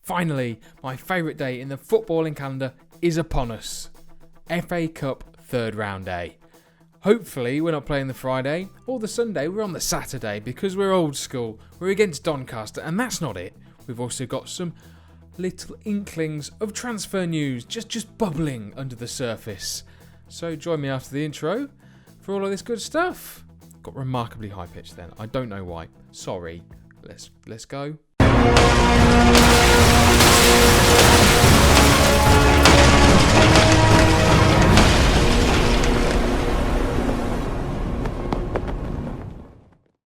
Finally, my favourite day in the footballing calendar is upon us. FA Cup third round day. Hopefully we're not playing the Friday or the Sunday, we're on the Saturday because we're old school. We're against Doncaster, and that's not it. We've also got some little inklings of transfer news just bubbling under the surface. So join me after the intro for all of this good stuff. Got remarkably high pitch then. I don't know why. Sorry. Let's go.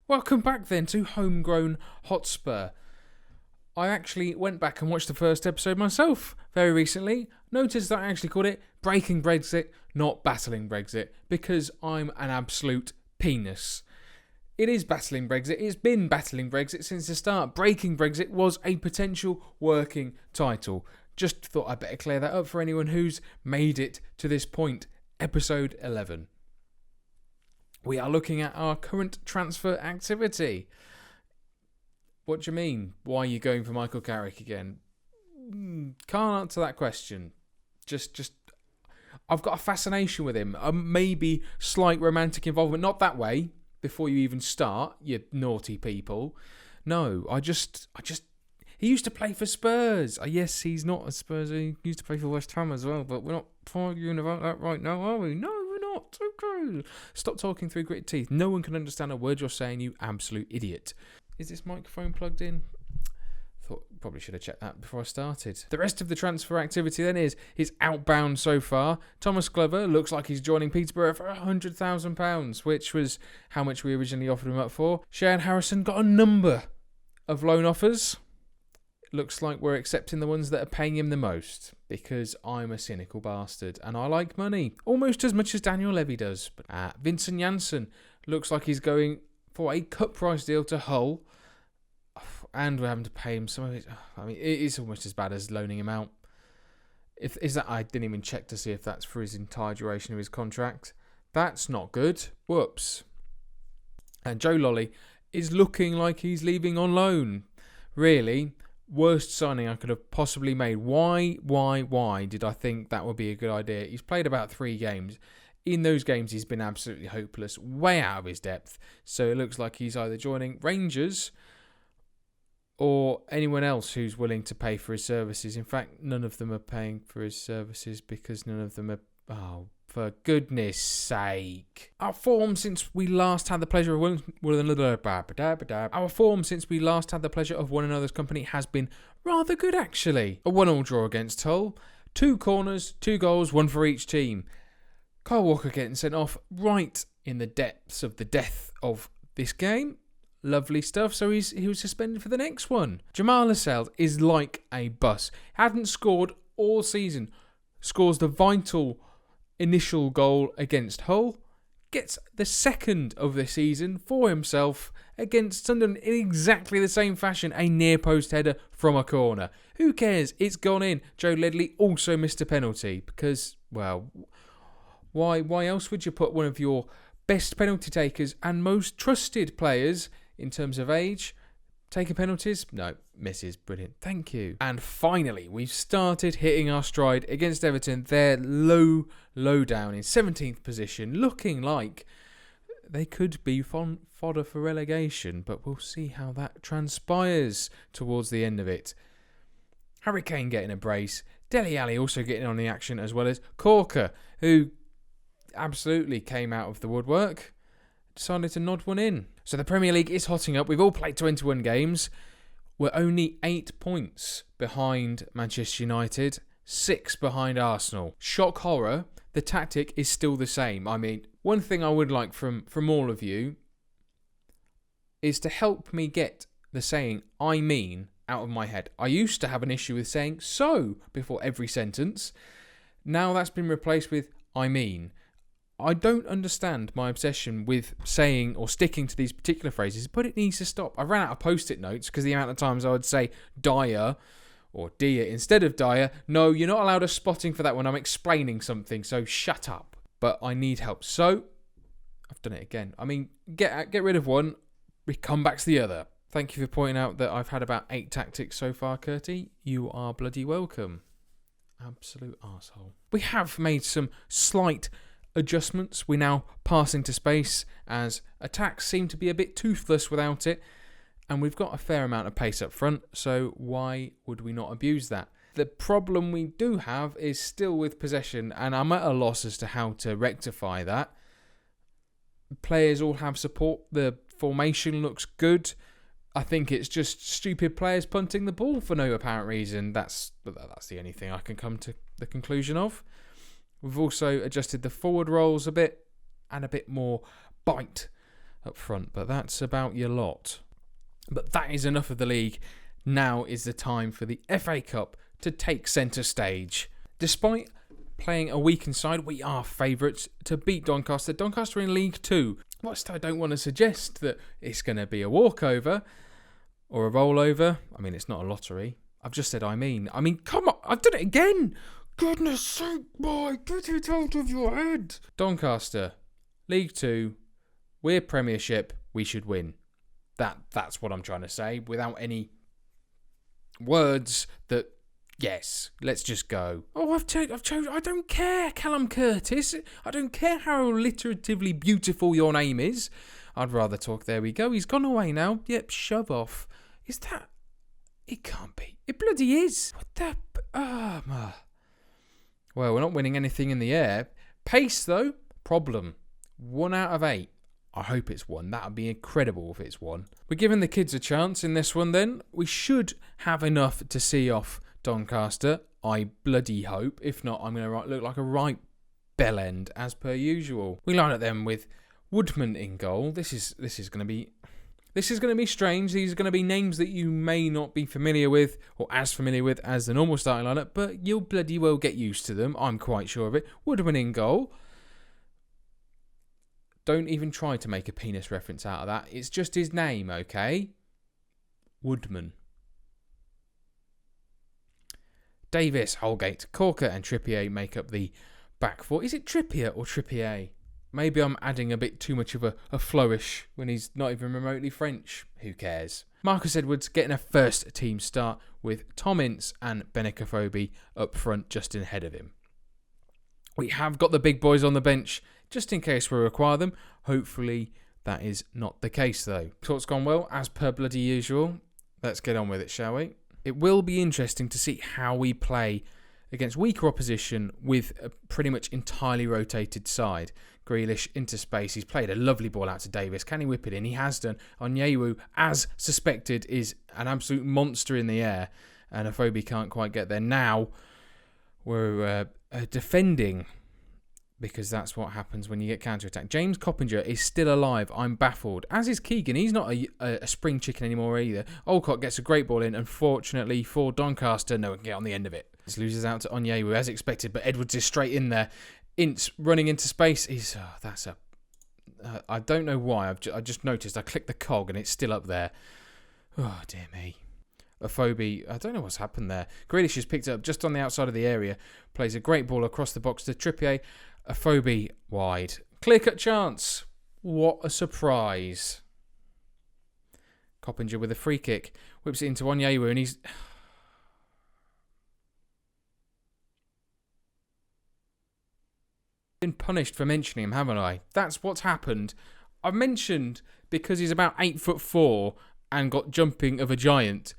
Welcome back then to Homegrown Hotspur. I actually went back and watched the first episode myself very recently. Noticed that I actually called it Breaking Brexit, not Battling Brexit, because I'm an absolute penis. It is Battling Brexit. It's been Battling Brexit since the start. Breaking Brexit was a potential working title. Just thought I'd better clear that up for anyone who's made it to this point. Episode 11. We are looking at our current transfer activity. What do you mean? Why are you going for Michael Carrick again? Can't answer that question. Just, I've got a fascination with him. Maybe slight romantic involvement. Not that way. Before you even start, you naughty people. No, I just. He used to play for Spurs. Yes, he's not a Spurs. He used to play for West Ham as well. But we're not arguing about that right now, are we? No, we're not. Okay. Stop talking through gritted teeth. No one can understand a word you're saying, you absolute idiot. Is this microphone plugged in? Thought probably should have checked that before I started. The rest of the transfer activity then is outbound so far. Thomas Glover looks like he's joining Peterborough for £100,000, which was how much we originally offered him up for. Sharon Harrison got a number of loan offers. Looks like we're accepting the ones that are paying him the most, because I'm a cynical bastard and I like money almost as much as Daniel Levy does. But Vincent Janssen looks like he's going for a cut price deal to Hull, and we're having to pay him some of it. I mean, it is almost as bad as loaning him out. I didn't even check to see if that's for his entire duration of his contract. That's not good. Whoops. And Joe Lolly is looking like he's leaving on loan. Really, worst signing I could have possibly made. Why did I think that would be a good idea? He's played about 3 games. In those games, he's been absolutely hopeless, way out of his depth. So it looks like he's either joining Rangers or anyone else who's willing to pay for his services. In fact, none of them are paying for his services because none of them are... Oh, for goodness sake. Our form since we last had the pleasure of one another's company has been rather good, actually. A 1-1 draw against Hull. 2 corners, 2 goals, 1 for each team. Kyle Walker getting sent off right in the depths of the death of this game. Lovely stuff. So he was suspended for the next one. Jamal Lascelles is like a bus. Hadn't scored all season. Scores the vital initial goal against Hull. Gets the second of the season for himself against Sunderland in exactly the same fashion. A near post header from a corner. Who cares? It's gone in. Joe Ledley also missed a penalty because, well... Why else would you put one of your best penalty takers and most trusted players in terms of age taking penalties? No, misses. Brilliant. Thank you. And finally, we've started hitting our stride against Everton. They're low down in 17th position, looking like they could be fodder for relegation, but we'll see how that transpires towards the end of it. Harry Kane getting a brace. Dele Alli also getting on the action, as well as Corker, who absolutely came out of the woodwork, decided to nod one in. So the Premier League is hotting up. We've all played 21 games. We're only 8 points behind Manchester United, 6 behind Arsenal. Shock horror, the tactic is still the same. I mean, one thing I would like from all of you is to help me get the saying "I mean" out of my head. I used to have an issue with saying "so" before every sentence. Now that's been replaced with "I mean." I don't understand my obsession with saying or sticking to these particular phrases, but it needs to stop. I ran out of post-it notes because the amount of times I would say Dyer or Dia instead of Dyer. No, you're not allowed a spotting for that when I'm explaining something, so shut up. But I need help. So, I've done it again. I mean, get rid of one, we come back to the other. Thank you for pointing out that I've had about 8 tactics so far, Curtie. You are bloody welcome. Absolute arsehole. We have made some slight adjustments. We now pass into space as attacks seem to be a bit toothless without it, and we've got a fair amount of pace up front, so why would we not abuse that? The problem we do have is still with possession, and I'm at a loss as to how to rectify that. Players all have support. The formation looks good. I think it's just stupid players punting the ball for no apparent reason. That's the only thing I can come to the conclusion of. We've also adjusted the forward rolls a bit and a bit more bite up front, but that's about your lot. But that is enough of the league. Now is the time for the FA Cup to take centre stage. Despite playing a weakened side, we are favourites to beat Doncaster. Doncaster in League 2. Whilst I don't want to suggest that it's going to be a walkover or a rollover. I mean, it's not a lottery. I've just said I mean, come on, I've done it again. Goodness sake, boy, get it out of your head. Doncaster, League 2, we're Premiership, we should win. That's what I'm trying to say, without any words that, yes, let's just go. Oh, I've chosen, I don't care, Callum Curtis. I don't care how alliteratively beautiful your name is. I'd rather talk, there we go, he's gone away now. Yep, shove off. Is that, it can't be. It bloody is. What the, well, we're not winning anything in the air. Pace, though, problem. 1 out of 8. I hope it's 1. That would be incredible if it's 1. We're giving the kids a chance in this one then. We should have enough to see off Doncaster. I bloody hope. If not, I'm going to look like a right bell end as per usual. We line up them with Woodman in goal. This is going to be strange. These are going to be names that you may not be familiar with or as familiar with as the normal starting lineup, but you'll bloody well get used to them. I'm quite sure of it. Woodman in goal. Don't even try to make a penis reference out of that. It's just his name, okay? Woodman. Davis, Holgate, Corker and Trippier make up the back four. Is it Trippier or Trippier? Maybe I'm adding a bit too much of a flourish when he's not even remotely French. Who cares? Marcus Edwards getting a first team start with Tom Ince and Benicophobe up front just ahead of him. We have got the big boys on the bench just in case we require them. Hopefully that is not the case though. Talk's gone well as per bloody usual. Let's get on with it, shall we? It will be interesting to see how we play against weaker opposition with a pretty much entirely rotated side. Grealish into space. He's played a lovely ball out to Davis. Can he whip it in? He has done. Onyewu, as suspected, is an absolute monster in the air. And Afobe can't quite get there. Now we're defending because that's what happens when you get counter-attack. James Coppinger is still alive. I'm baffled. As is Keegan. He's not a spring chicken anymore either. Olcott gets a great ball in. Unfortunately for Doncaster, no one can get on the end of it. This loses out to Onyewu as expected, but Edwards is straight in there. Ince running into space. I don't know why. I just noticed. I clicked the cog and it's still up there. Oh, dear me. Afobe, I don't know what's happened there. Grealish is picked up just on the outside of the area. Plays a great ball across the box to Trippier. Afobe wide. Clear-cut chance. What a surprise. Coppinger with a free kick. Whips it into Onyewu and he's... been punished for mentioning him, haven't I? That's what's happened. I've mentioned because he's about 8'4" and got jumping of a giant.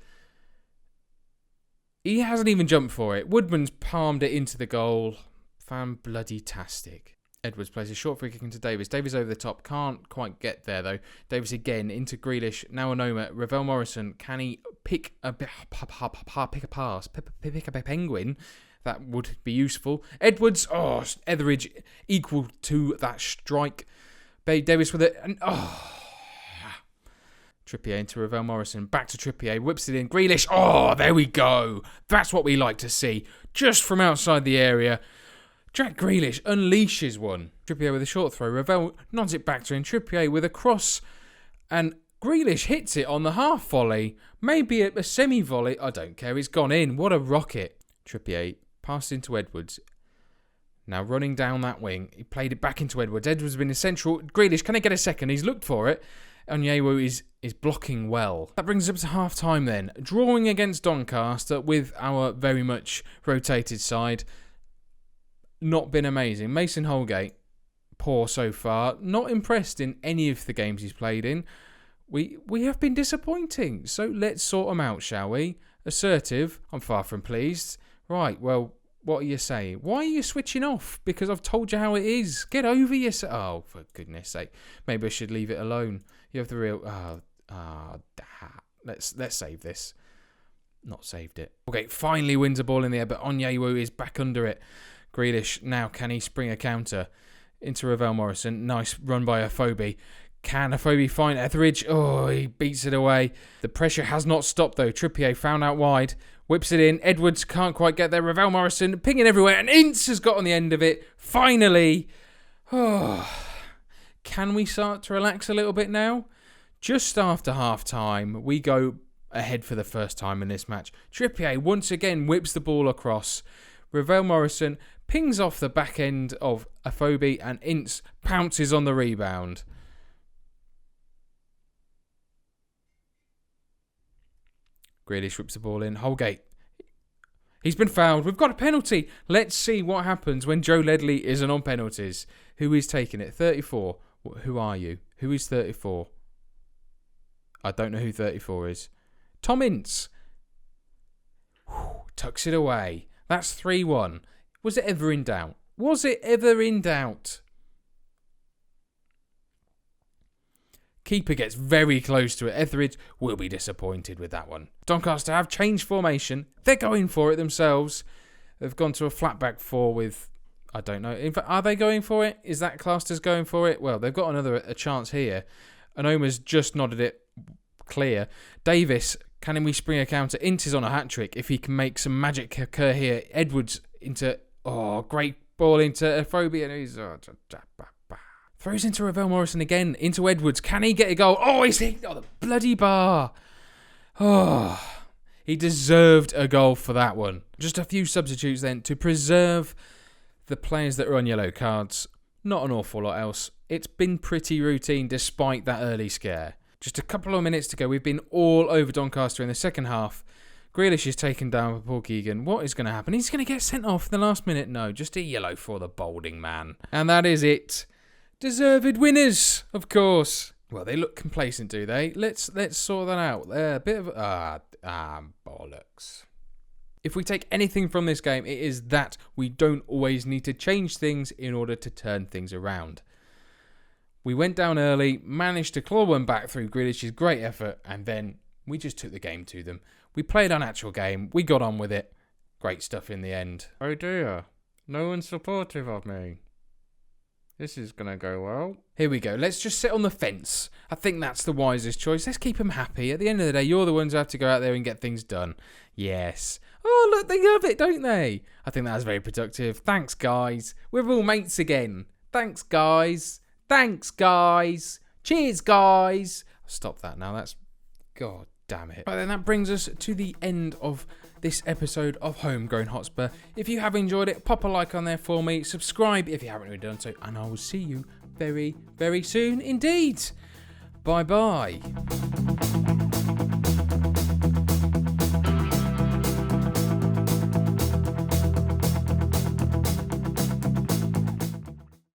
He hasn't even jumped for it. Woodman's palmed it into the goal. Fan-bloody-tastic. Edwards plays a short free kick into Davis. Davis over the top. Can't quite get there, though. Davis again into Grealish. Now Onoma. Ravel Morrison. Can he pick a pass? Pick up a penguin? That would be useful. Edwards. Oh, Etheridge equal to that strike. Davis with it. And, Trippier into Ravel Morrison. Back to Trippier. Whips it in. Grealish. Oh, there we go. That's what we like to see. Just from outside the area. Jack Grealish unleashes one. Trippier with a short throw. Ravel nods it back to him. Trippier with a cross. And Grealish hits it on the half volley. Maybe a semi-volley. I don't care. It's gone in. What a rocket. Trippier passed into Edwards. Now running down that wing. He played it back into Edwards. Edwards has been essential. Grealish, can I get a second? He's looked for it. Onyewu is blocking well. That brings us up to half-time then. Drawing against Doncaster with our very much rotated side. Not been amazing. Mason Holgate, poor so far. Not impressed in any of the games he's played in. We have been disappointing. So let's sort them out, shall we? Assertive, I'm far from pleased. Right, well, what are you saying? Why are you switching off? Because I've told you how it is. Get over yourself. Oh, for goodness sake. Maybe I should leave it alone. You have the real... Let's save this. Not saved it. Okay, finally wins a ball in the air, but Onyewu is back under it. Grealish, now can he spring a counter into Ravel Morrison? Nice run by Afobe. Can Afobe find Etheridge? Oh, he beats it away. The pressure has not stopped though. Trippier found out wide. Whips it in. Edwards can't quite get there. Ravel Morrison pinging everywhere. And Ince has got on the end of it. Finally. Oh, can we start to relax a little bit now? Just after half-time, we go ahead for the first time in this match. Trippier once again whips the ball across. Ravel Morrison pings off the back end of Afobe and Ince pounces on the rebound. Grealish whips the ball in. Holgate. He's been fouled. We've got a penalty. Let's see what happens when Joe Ledley isn't on penalties. Who is taking it? 34. Who are you? Who is 34? I don't know who 34 is. Tom Ince. Tucks it away. That's 3-1. Was it ever in doubt? Was it ever in doubt? Keeper gets very close to it. Etheridge will be disappointed with that one. Doncaster have changed formation. They're going for it themselves. They've gone to a flat back four with... I don't know. In fact, are they going for it? Is that classed as going for it? Well, they've got a chance here. And Omar's just nodded it clear. Davis, can we spring a counter? Ince is on a hat-trick. If he can make some magic occur here. Edwards into... Oh, great ball into Afobe. And he's... Throws into Ravel Morrison again. Into Edwards. Can he get a goal? Oh, he's hit the bloody bar. Oh, he deserved a goal for that one. Just a few substitutes then to preserve the players that are on yellow cards. Not an awful lot else. It's been pretty routine despite that early scare. Just a couple of minutes to go. We've been all over Doncaster in the second half. Grealish is taken down for Paul Keegan. What is going to happen? He's going to get sent off in the last minute. No, just a yellow for the balding man. And that is it. Deserved winners, of course. Well, they look complacent, do they? Let's sort that out. They're a bit of bollocks. If we take anything from this game, it is that we don't always need to change things in order to turn things around. We went down early, managed to claw one back through Grealish's great effort, and then we just took the game to them. We played our natural game. We got on with it. Great stuff in the end. Oh dear. No one's supportive of me. This is going to go well. Here we go. Let's just sit on the fence. I think that's the wisest choice. Let's keep them happy. At the end of the day, you're the ones who have to go out there and get things done. Yes. Oh, look, they love it, don't they? I think that's very productive. Thanks, guys. We're all mates again. Thanks, guys. Thanks, guys. Cheers, guys. I'll stop that now. That's... God damn it. Right then, that brings us to the end of this episode of Homegrown Hotspur. If you have enjoyed it, pop a like on there for me. Subscribe if you haven't already done so. And I will see you very, very soon indeed. Bye-bye.